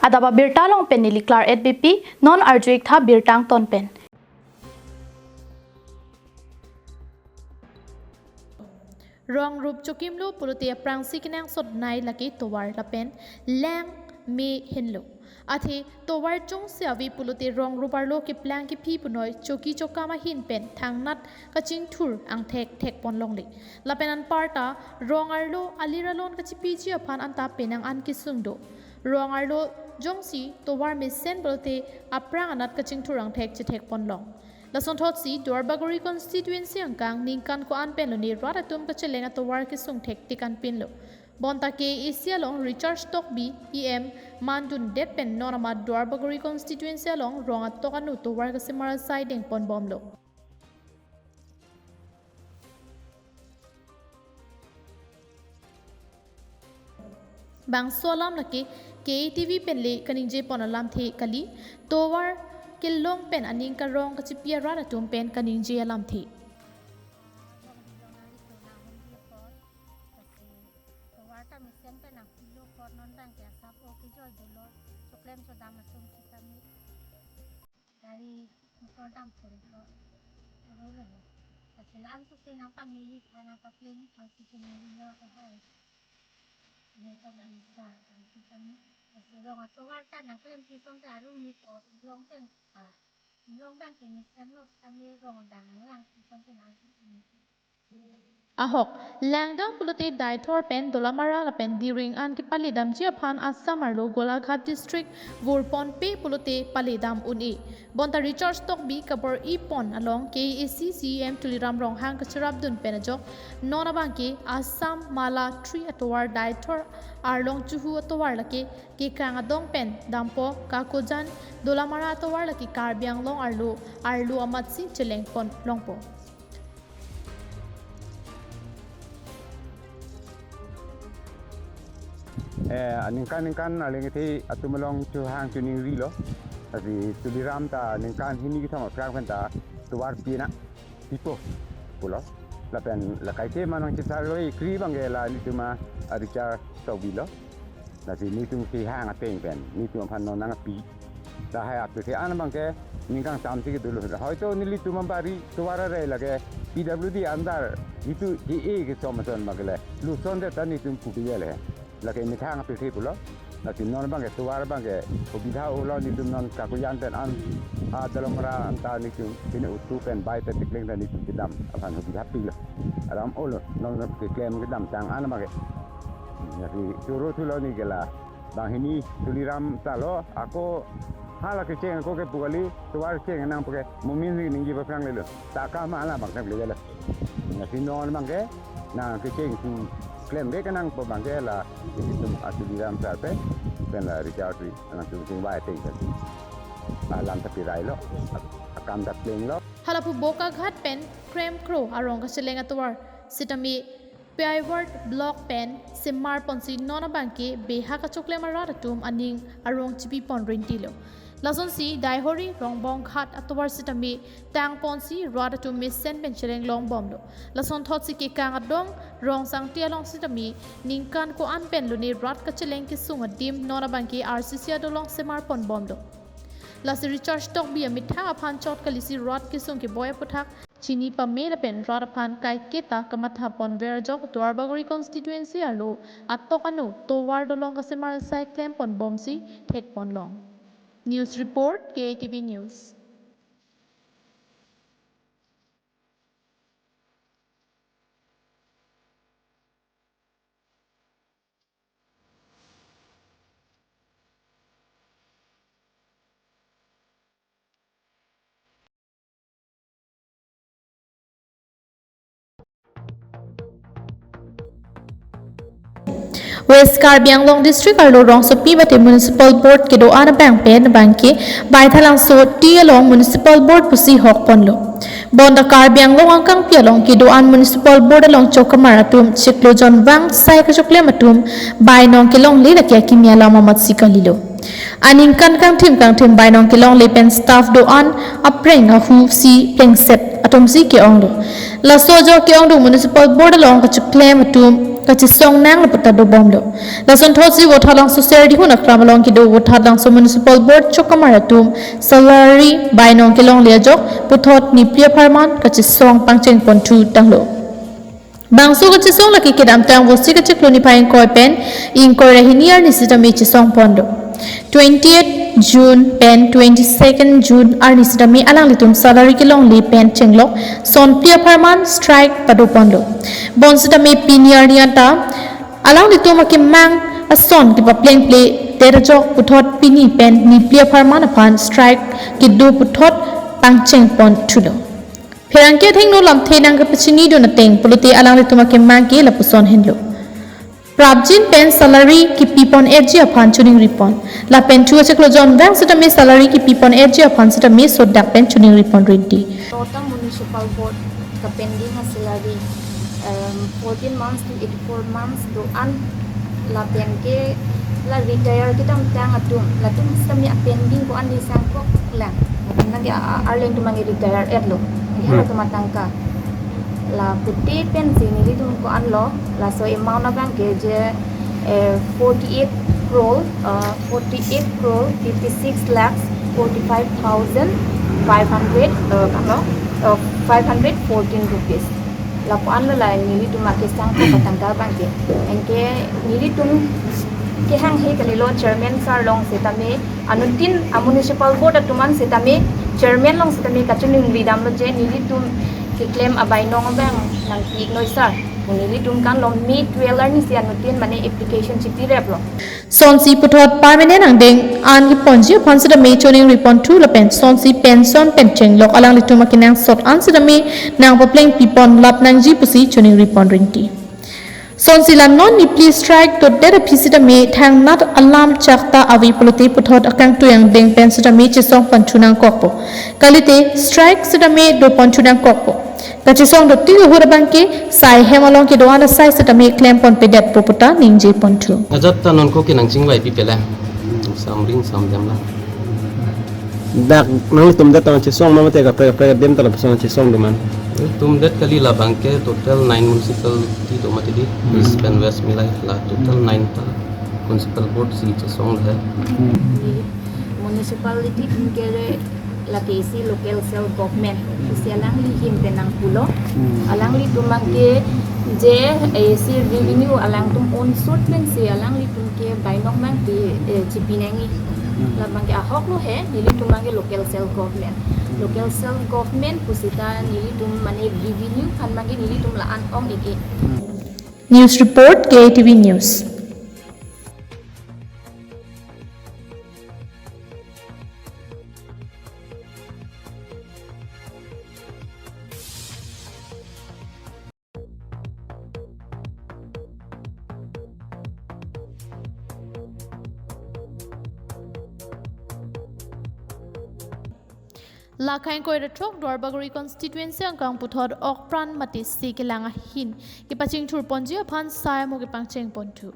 adaba birtalong pen niliklar EDBP non arjuik tha birtang ton pen rong rup chokimlo puluti aprang sikinang sot nai laki towar lapen lang me hinlo athi towar chung siawi puluti rong ruparlo ki plang ki phi punoi choki chokama hin pen thangnat kaching thur ang thek pon longli lapen an parta rong arlo aliralon kachi piji aphan anta penang an ki sungdo rong arlo jongsi towar me sen puluti aprang anat kaching thur ang thek pon long Lason thot si Duarbagori constituency ang kang ningkan ko an penlo ni ratatum kachelenga towar ki sung thek tikan pinlo. Bonta ke isialong Richard Stockby EM mandun depen norma Duarbagori constituency along rong at tokanu towar ka simara siding pon bomlo. Bang solam laki KATV penle kaningje pon alam the kali towar kilong pen aning karong kachipia rara tum pen kaning je alam thi warta misen pen ang kilo por non bang kaya sap o kijo dulu suklem so dam sum kitami dari kodam por itu rolo asilan tu tinang pamili kana kapin pasti pinili ko hai ne to bisa kitami Long at warta na klem kisong daru ni to long ten long bang kini seno kami long dang lang kisong tenasi Ahok langdang puluti dai thor pen dolamara la pen diring an ki palidam ji aphan asamarlo golaghat district vorpon pe puluti palidam uni bonta Richard Stockby kabor ipon along KACCM tuliram rong hang kacharab dun penajok nona bangki Assam mala 3 atowar dai thor arlong chuhu atowar laki ki kang adong pen dampo kakojan dolamara atowar laki karbiang long arlu amat si cheleng pon longpo ningkan aling iti atumalong tuhang tuning rilo tapi tuliram ta ningkan hini kita maprak ta tuwar pina tipo pulo lapen lakai te manang citaroi kri bangela ni tuma aricha tobilo nasi ni tum ki hang ateng pen ni tum pan non nang pi da hai atu te an bangke ningkan samti ke dulu hoito nili tum bari tuwara re lage PWD andar itu DA ke somaton magale lu sonde tani tum kupiyele lagi ni thang api thi pulo lagi non bang ke tuar bang ke obidha ulo ni tum non kakuyan ten an dalam ra anta ni tum sini utu pen bai te tikling dan ni tum kidam apan obidha pilo aram ulo non ke klem kidam tang an bang ke jadi turu tulo ni gela bang ini tuliram talo aku hala ke ceng ko ke pugali tuar ceng nang pake mumin ni ngi ba prang lelo taka ma ala bang tak lelo jadi non bang ke na ke ceng tu klaim dia kan ang pembangkela itu asal di dalam sahaja dan la recharge anak tu sing baik tinggal alam tapi rai lo akan tak pling lo halapu boka ghat pen krem kro arong ka selenga tuwar sitami pivot block pen simar ponsi nona banki beha ka chokle mara tum aning arong chipi pon rentilo lason si daihori rongbong khat atwar sitami tang ponsi rada tu misen pen cheleng long bomlo lason thot si ke kang adong rong sang tia long sitami ningkan ko an pen luni rat ka cheleng ki sunga dim nona banki RCC adolong semar pon bomlo lasi Richard Stockby amitha aphan chot kalisi rat ki sung ki boy puthak chini pa mera pen rat aphan kai keta kamatha pon verjok Duarbagori constituency alo atokanu towar dolong ka semar sai claim pon bomsi thek pon long News report KATV News. West Karbi Anglong District arlo rong so pibate Municipal Board ke do ana bank pen banki bai thalang so ti along Municipal Board pusi hok ponlo bonda Karbi Anglong angkang pi along ke do an Municipal Board along chokamara tum chiklo jon wang sai ka chokle matum bai nong ke long le la kya kimya lama mat sikalilo aning kan kang tim bai nong ke long le pen staff do an apreng a hu si peng set atom si ke ong lo la so jo ke ong do Municipal Board along ka chokle matum ka chi song nang la puta do bom lo la son thosi wo thalang society hu na kram long ki do wo thalang so municipal board chokamara tum salary by nong kilong le jok puthot ni plia pharman ka chi song pangcheng pon thu tang lo bangso ka chi song la ki kedam tang wo si ka chi kloni phain koi pen in ko re hiniar ni sitami chi song pon do 20th June pen 22nd June arni sitami alang litum salary kilong li pen chenglok son plia pharman strike padu pondo bon sitami piniar niata alang litum akim mang ason ki pa pleng play terjok puthot pini pen ni plia pharman aphan strike ki do puthot pangcheng pon thudo pherangke thengno lam thenang ka pachini do na teng puluti alang litum akim mang ki la puson henlo Prabjin pen salary ki pipon edge upon tuning ripon. La pen chu cheklo John Wang sita me salary ki pipon edge upon sita me so dak pen tuning ripon ready. Total municipal board ka pending ha salary 14 months to 84 months do an la pen ke la retire kita tang atum la tum sami pending ko an di sang ko lang. Nanti arleng tu mangi retire etlo. Ni ha tumatang ka. La putih pensi ni itu ko anlo la so amount na bang ke je 48 crore 56 lakhs 45,500 kano 514 rupees la ko anlo la ni itu make sang ko patangka bang ke engke ni itu ke hang he kalilo chairman sar long setame anutin municipal board atuman setame chairman long setame kachuning lidam lo je ni itu ki claim abay nong bang nang ignore sir nili dum kan long meet dweller ni sian nutin mane application chipi rep lo Son si puthot permanent ang ding an ki ponji upon sita me tuning ripon thu la pen son si pension pen cheng lok alang litum akinang sot an sita me nang pa pleng pipon lap nang ji pusi tuning ripon rinti Son sila non ni please strike to dera pisita me thang nat alarm chakta avi puluti puthot akang tuyang ding pen sita me chisong panchunang kokpo kalite strike sita me do panchunang kokpo kachisong do tigo hurabang ke sai hemalong ke doana sai sita me claim pon pedet poputa ningje pon thu ajat tanon ko kinang chingwai pi pela samring sam jamla dak nang tum dat tang chisong mamate ka pre dem tala pesong chisong duman tum det kali la bangke total 9 municipality to matidi East and West milai la total 9 ta municipal board si chesong hai municipality kere la KC local self government isi alang li him penang pulo alang li tumang ke je AC revenue alang tum on sort pen si alang li tum ke bainong mang ti chipinengi la bang ke ahok lo he nili tumang ke local self government pusita nili tum mane revenue kan magi nili tum la an ong ike News report KATV News Lakhain koi retrok Dwarbaguri constituency angkang puthor okpran mati si kilanga hin ki paching thur ponji aphan sai mo ki pangcheng pontu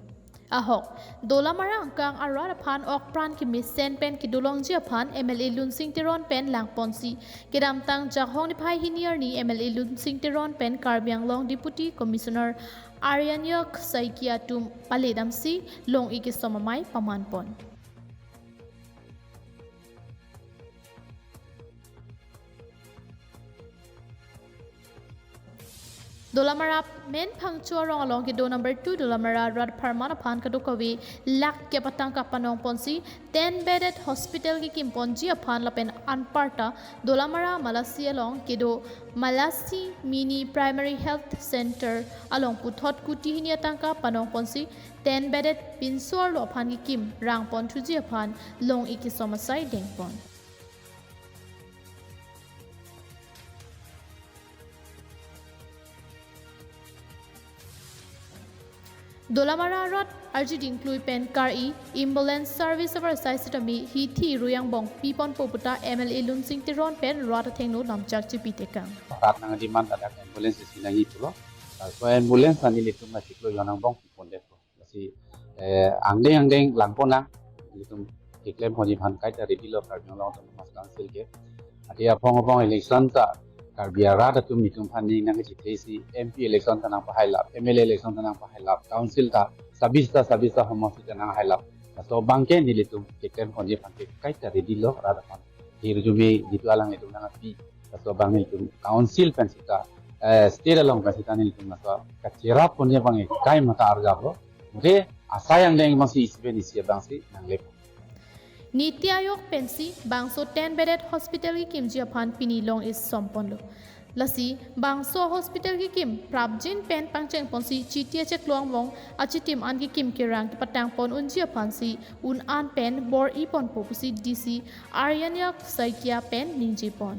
ahok dolamara angkang arar aphan okpran ki misen pen ki dolongji aphan MLA Lunsing Tiron pen lang ponsi kiram tang jakhong ni phai hinier ni MLA Lunsing Tiron pen Karbiang Long Deputy Commissioner Aryanyok Saikia tum paledamsi long iki somamai paman pon Dolamara men phangchua rong along ke do number 2 Dolamara rad pharmana phan kadukawi lak ke patang ka panong ponsi 10 bedded hospital ki kimponji aphan lapen anparta Dolamara Malasi along ke do Malasi mini primary health center along puthot kuti hinia tangka panong ponsi 10 bedded pinsor lo aphan ki kim rang pon thuji aphan long iki somasai dengpon Dolamara rot arjit include pen car e ambulance service over size sitami hi thi ruyang bong pipon poputa MLA Lunsing Tiron pen rot thengno namchak chipi tekang rat nang demand ada ambulance sinangi pulo so ambulance ani litum na siklo yonang bong pipon de si angdeng langpona litum iklem hoji bhan kai ta rebilo kar jong long mas council ke atia phong election ta Karbiara da tum nitum funding nang jithesi MP election tanang pahailap MLA election tanang pahailap council ta sabista homosi tanang hailap so bangke nilitum keken konje pangke kai ta ready lo rada pan hirjumi gitu alang itu nang api so bangil tum council pensita state along pensita nilitum so kacira konje pange kai mata arjabo mure asayang deng masih isbe disia bangsi nang lepo Niti Ayog pensi bangso 10 bedded hospital ki kim jiapan pinilong is somponlo. Lasi bangso hospital ki kim prabjin pen pangcheng ponsi chitia chek luang wong achitim an ki kim kirang ki patang pon un jiapan si un an pen bor ipon popusi DC Aryanyak Saikia pen ninjipon.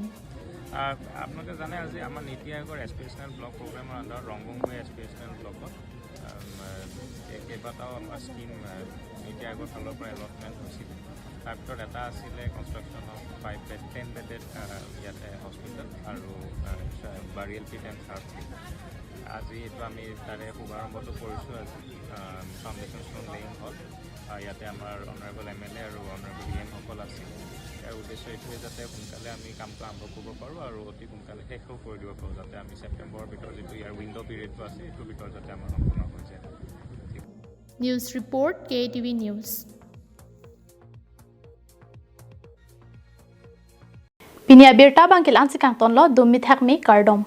আপনাদের জানে আজি আমার নীতি আয়োগৰ এস্পিৰেশ্যনেল ব্লক প্ৰগ্ৰামৰ আন্ডাৰত ৰংগংগৈ এস্পিৰেশ্যনেল ব্লকত কেইবাটাও আমাৰ স্কিম নীতি আয়োগৰ ফালৰ পৰা এলটমেণ্ট হৈছিল তাৰ ভিতৰত এটা আছিলে কনষ্ট্ৰাকশ্যন অফ 10 বেডেড ইয়াতে হস্পিটেল আৰু বাৰিয়েল পিট এণ্ড থাৰ্ড পিট আজি এইটো আমি তাৰে শুভাৰম্ভটো কৰিছোঁ আজি ফাউণ্ডেশ্যন ষ্ট'ন লেইং হ'ল ইয়াতে আমাৰ অনাৰেবল MLA আৰু অনাৰেবল EM সকল আছিল ইয়াৰ উদ্দেশ্য এইটোৱে যাতে সোনকালে আমি কামটো আৰম্ভ কৰিব পাৰোঁ আৰু অতি সোনকালে শেষো কৰি দিব পাৰোঁ যাতে আমি ছেপ্টেম্বৰৰ ভিতৰত যিটো ইয়াৰ উইণ্ড' পিৰিয়ডটো আছে এইটোৰ ভিতৰত যাতে আমাৰ সম্পূৰ্ণ হৈ যায় News report KATV News. Pinia birta bangkil ansikang tonlo dumit hakmi kardom.